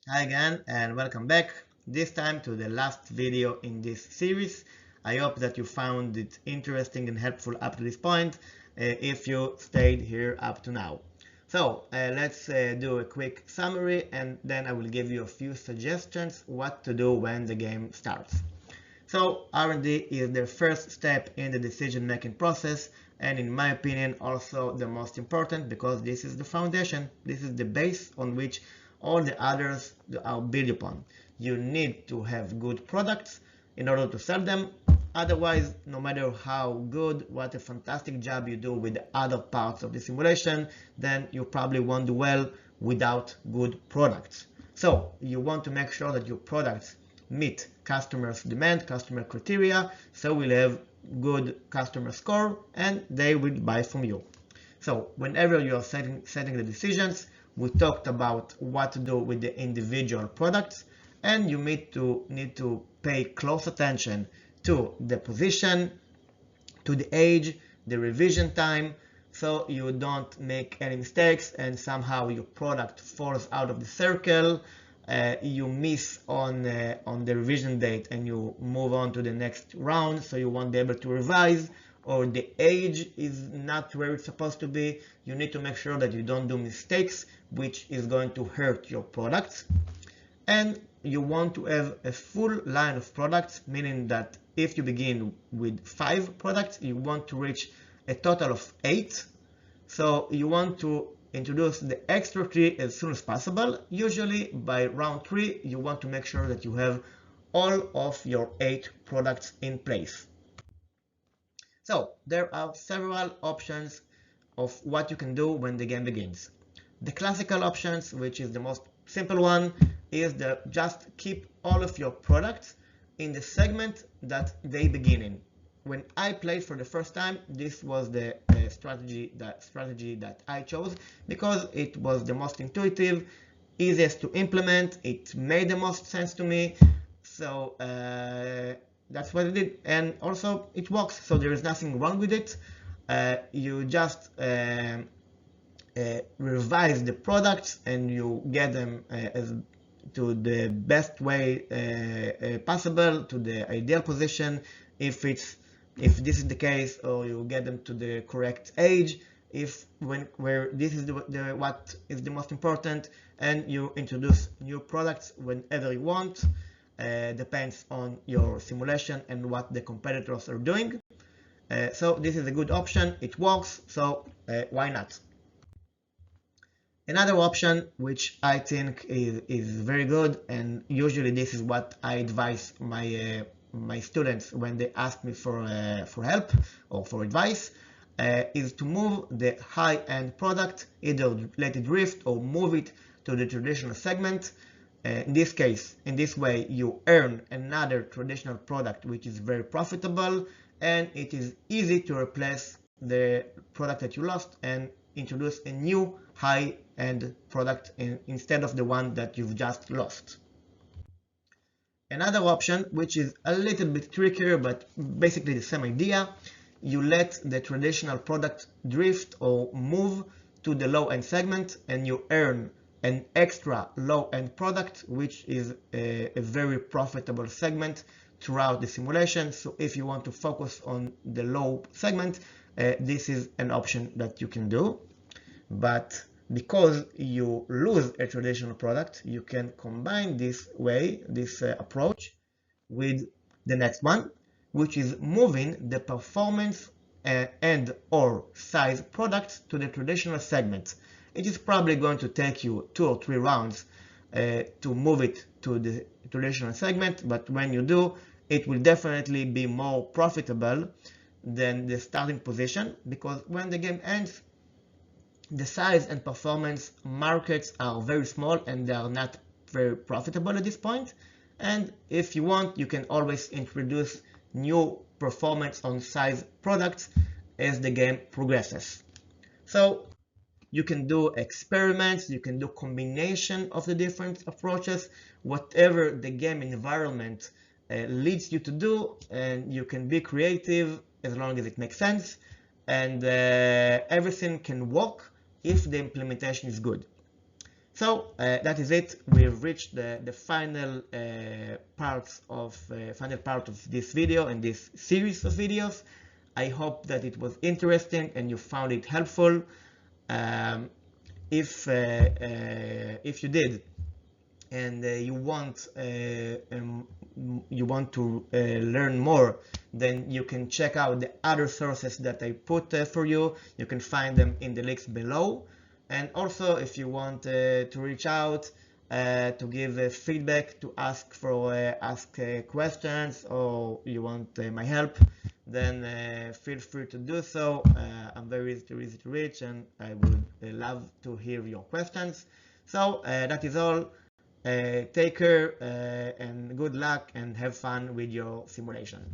Hi again and welcome back, this time to the last video in this series. I hope that you found it interesting and helpful up to this point, if you stayed here up to now. So let's do a quick summary and then I will give you a few suggestions what to do when the game starts. So R&D is the first step in the decision-making process, and in my opinion also the most important, because this is the foundation, this is the base on which all the others are built upon. You need to have good products in order to sell them. Otherwise, no matter how good, what a fantastic job you do with the other parts of the simulation, then you probably won't do well without good products. So you want to make sure that your products meet customers' demand, customer criteria, so we'll have good customer score and they will buy from you. So whenever you are setting the decisions, we talked about what to do with the individual products, and you need to pay close attention to the position, to the age, the revision time, so you don't make any mistakes and somehow your product falls out of the circle. You miss on the revision date and you move on to the next round, so you won't be able to revise, or the age is not where it's supposed to be. You need to make sure that you don't do mistakes, which is going to hurt your products. And you want to have a full line of products, meaning that if you begin with 5 products, you want to reach a total of 8. So you want to introduce the extra 3 as soon as possible. Usually by round 3, you want to make sure that you have all of your 8 products in place. So there are several options of what you can do when the game begins. The classical options, which is the most simple one, is that just keep all of your products in the segment that they begin in. When I played for the first time, this was the strategy that I chose, because it was the most intuitive, easiest to implement. It made the most sense to me. So that's what I did, and also it works, so there is nothing wrong with it. You just revise the products and you get them to the best way possible, to the ideal position if this is the case, or you get them to the correct age where this is what is the most important, and you introduce new products whenever you want. Depends on your simulation and what the competitors are doing. So this is a good option, it works, so why not? Another option which I think is very good, and usually this is what I advise my students when they ask me for help or for advice, is to move the high-end product, either let it drift or move it to the traditional segment. In this case, in this way, you earn another traditional product which is very profitable, and it is easy to replace the product that you lost and introduce a new high-end product instead of the one that you've just lost. Another option, which is a little bit trickier but basically the same idea, you let the traditional product drift or move to the low-end segment and you earn an extra low-end product, which is a very profitable segment throughout the simulation. So if you want to focus on the low segment, this is an option that you can do. But because you lose a traditional product, you can combine this approach with the next one, which is moving the performance and or size products to the traditional segment. It is probably going to take you 2 or 3 rounds to move it to the traditional segment, but when you do, it will definitely be more profitable than the starting position, because when the game ends, the size and performance markets are very small and they are not very profitable at this point. And if you want, you can always introduce new performance on size products as the game progresses. So you can do experiments, you can do combination of the different approaches, whatever the game environment leads you to do, and you can be creative as long as it makes sense, and everything can work if the implementation is good. So that is it. We've reached the final final part of this video and this series of videos. I hope that it was interesting and you found it helpful. If you did, and you want to learn more, then you can check out the other sources that I put for you. You can find them in the links below. And also, if you want to reach out to give feedback, to ask questions, or you want my help, then feel free to do so. I'm very easy to reach, and I would love to hear your questions. So that is all. Take care and good luck, and have fun with your simulation.